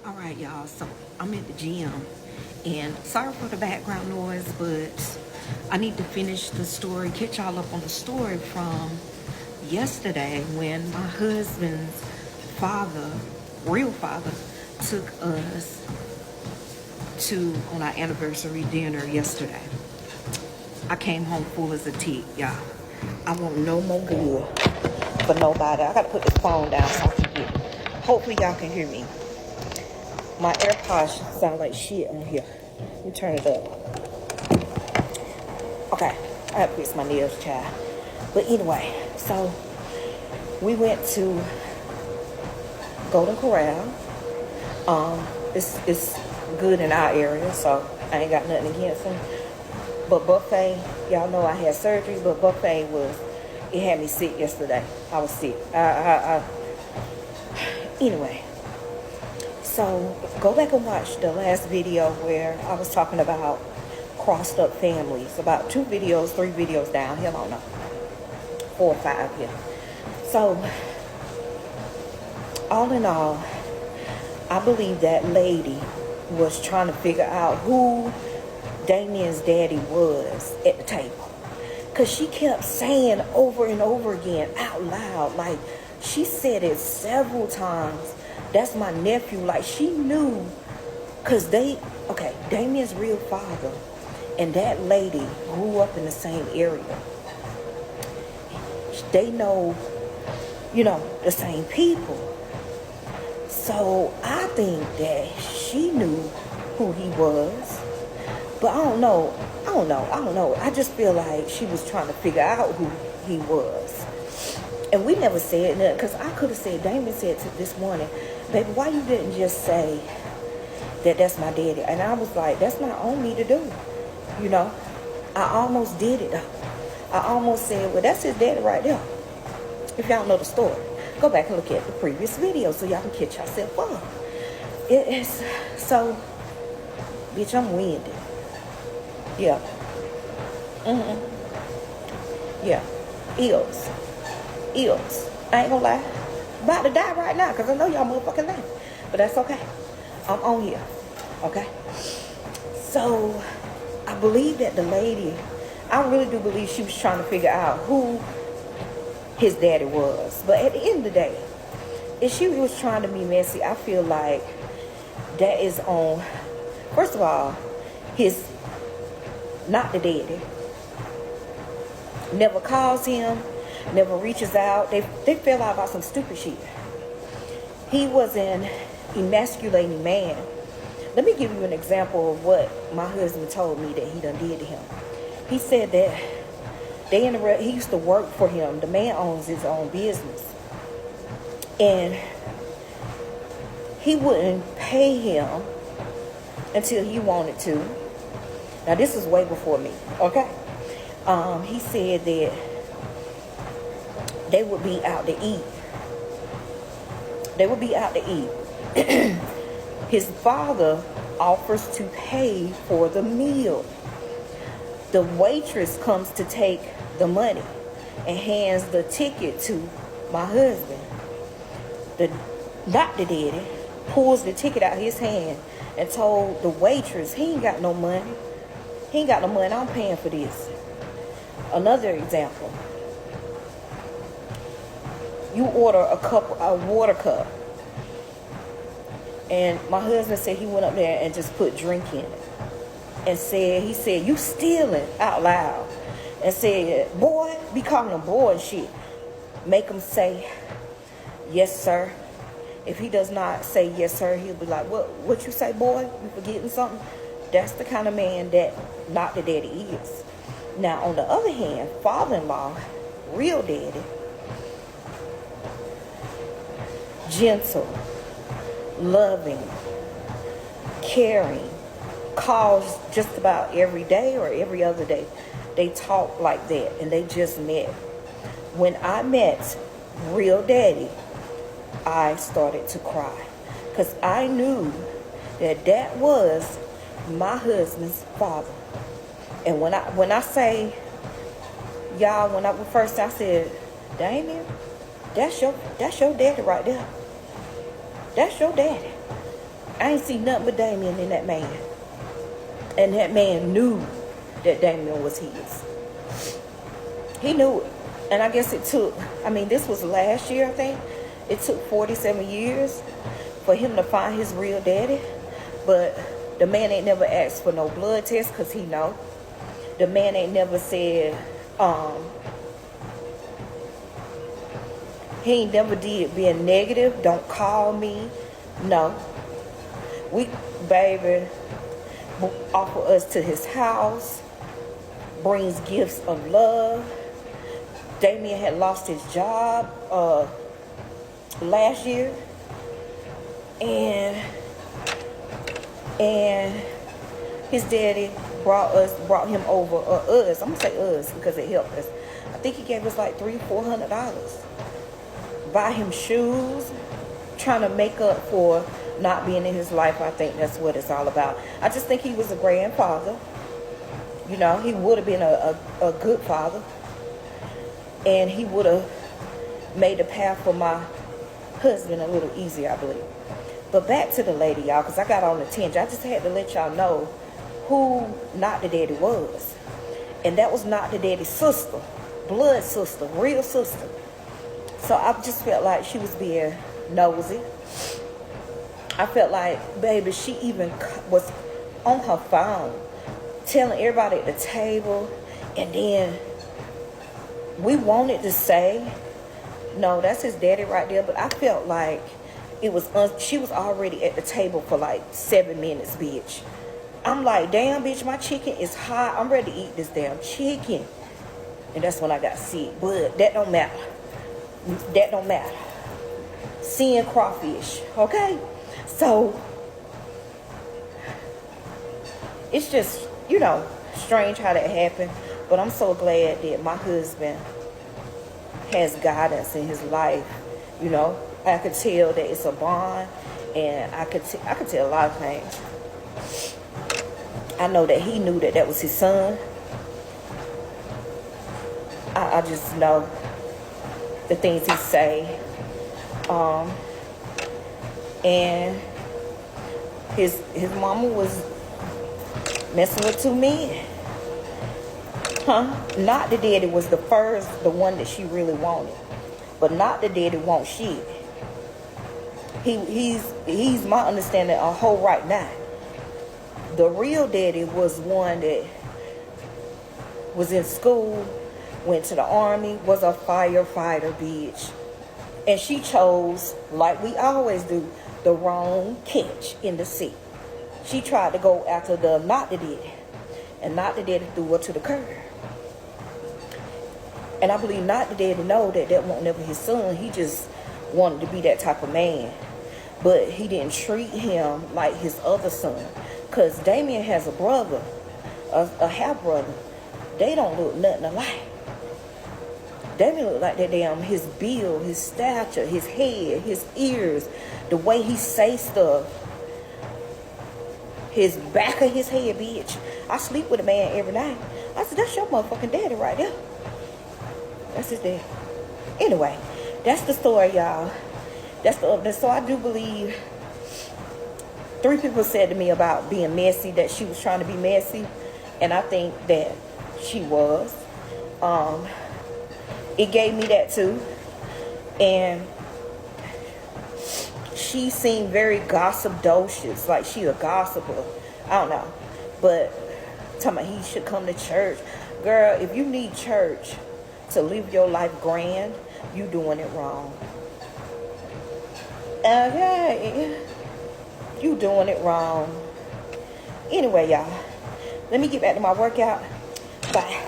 All right, y'all. So I'm at the gym, and sorry for the background noise, but I need to finish the story, catch y'all up on the story from yesterday when my husband's father, real father, took us to on our anniversary dinner yesterday. I came home full as a tick, y'all. I want no more good for nobody. I gotta put this phone down so I can hear. Hopefully y'all can hear me. My AirPods sound like shit on here. Let me turn it up. Okay, I have to fix my nails, child. But anyway, so we went to Golden Corral. It's good in our area, so I ain't got nothing against them. But buffet, y'all know I had surgery, but buffet it had me sick yesterday. I was sick. Anyway, so go back and watch the last video where I was talking about crossed up families. About 2 videos, 3 videos down. Hell, I don't know. 4 or 5 here. So, all in all, I believe that lady was trying to figure out who Damien's daddy was at the table. Because she kept saying over and over again out loud, like she said it several times, that's my nephew. Like she knew, because Damien's real father and that lady grew up in the same area. They know, the same people. So I think that she knew who he was. But I don't know. I just feel like she was trying to figure out who he was. And we never said nothing, because I could have said, Damien said this morning, baby, why you didn't just say that that's my daddy? And I was like, that's not on me to do. I almost did it though. I almost said, well, that's his daddy right there. If y'all know the story, go back and look at the previous video so y'all can catch yourself up. It is so, bitch, I'm winded. Yeah. Yeah. Ills. I ain't gonna lie. About to die right now because I know y'all motherfucking lying. But that's okay. I'm on here. Okay? So, I believe that the lady, I really do believe she was trying to figure out who his daddy was. But at the end of the day, if she was trying to be messy, I feel like that is on, first of all, his, not the daddy, never calls him, never reaches out. They fell out about some stupid shit. He was an emasculating man. Let me give you an example of what my husband told me that he done did to him. He said that he used to work for him. The man owns his own business. And he wouldn't pay him until he wanted to. Now, this is way before me, okay? He said that they would be out to eat. His father offers to pay for the meal. The waitress comes to take the money and hands the ticket to my husband. Not the daddy pulls the ticket out of his hand and told the waitress, he ain't got no money. I'm paying for this. Another example. You order a water cup. And my husband said he went up there and just put drink in it. And he said, you stealing, out loud. And said, boy, be calling him boy and shit. Make him say, yes, sir. If he does not say yes, sir, he'll be like, what you say, boy? You forgetting something? That's the kind of man that not the daddy is. Now, on the other hand, father-in-law, real daddy, gentle, loving, caring, calls just about every day or every other day. They talk like that, and they just met. When I met real daddy, I started to cry because I knew that was my husband's father. And when I say, y'all, when I first I said, Damien, that's your daddy right there. That's your daddy. I ain't seen nothing but Damien in that man. And that man knew that Damien was his. He knew it. And I guess it took, I mean, this was last year, I think. It took 47 years for him to find his real daddy. But the man ain't never asked for no blood test because he know. The man ain't never said, he ain't never did being negative. Don't call me. No. Baby offer us to his house. Brings gifts of love. Damien had lost his job last year. And his daddy brought him over, us. I'm gonna say us because it helped us. I think he gave us like $300-400. Buy him shoes, trying to make up for not being in his life. I think that's what it's all about. I just think he was a grandfather. You know, he would have been a good father. And he would have made the path for my husband a little easier, I believe. But back to the lady, y'all, because I got on a tangent. I just had to let y'all know who Not the Daddy was. And that was Not the Daddy's sister. Blood sister. Real sister. So I just felt like she was being nosy. I felt like, baby, she even was on her phone telling everybody at the table. And then we wanted to say, no, that's his daddy right there. But I felt like it was, she was already at the table for like 7 minutes, bitch. I'm like, damn, bitch, my chicken is hot. I'm ready to eat this damn chicken. And that's when I got sick. But that don't matter. That don't matter. Seeing crawfish, okay? So, it's just, you know, strange how that happened. But I'm so glad that my husband has guidance in his life. You know, I could tell that it's a bond. And I could tell a lot of things. I know that he knew that that was his son. I just know the things he say. And his mama was messing with 2 men. Not the daddy was the one that she really wanted. But not the daddy want shit. He's my understanding a whole right now. The real daddy was one that was in school, went to the army, was a firefighter, bitch. And she chose, like we always do, the wrong catch in the sea. She tried to go after the not the daddy. And not the daddy threw her to the curb. And I believe not the daddy know that that won't never his son. He just wanted to be that type of man. But he didn't treat him like his other son. Because Damien has a brother, a half-brother. They don't look nothing alike. Damien look like that damn, his build, his stature, his head, his ears, the way he say stuff. His back of his head, bitch. I sleep with a man every night. I said, that's your motherfucking daddy right there. That's his dad. Anyway, that's the story, y'all. That's the update. So I do believe 3 people said to me about being messy, that she was trying to be messy. And I think that she was. It gave me that too. And she seemed very gossip-docious. Like she a gossiper. I don't know. But talking about he should come to church. Girl, if you need church to live your life grand, you doing it wrong. Okay. You doing it wrong. Anyway, y'all. Let me get back to my workout. Bye.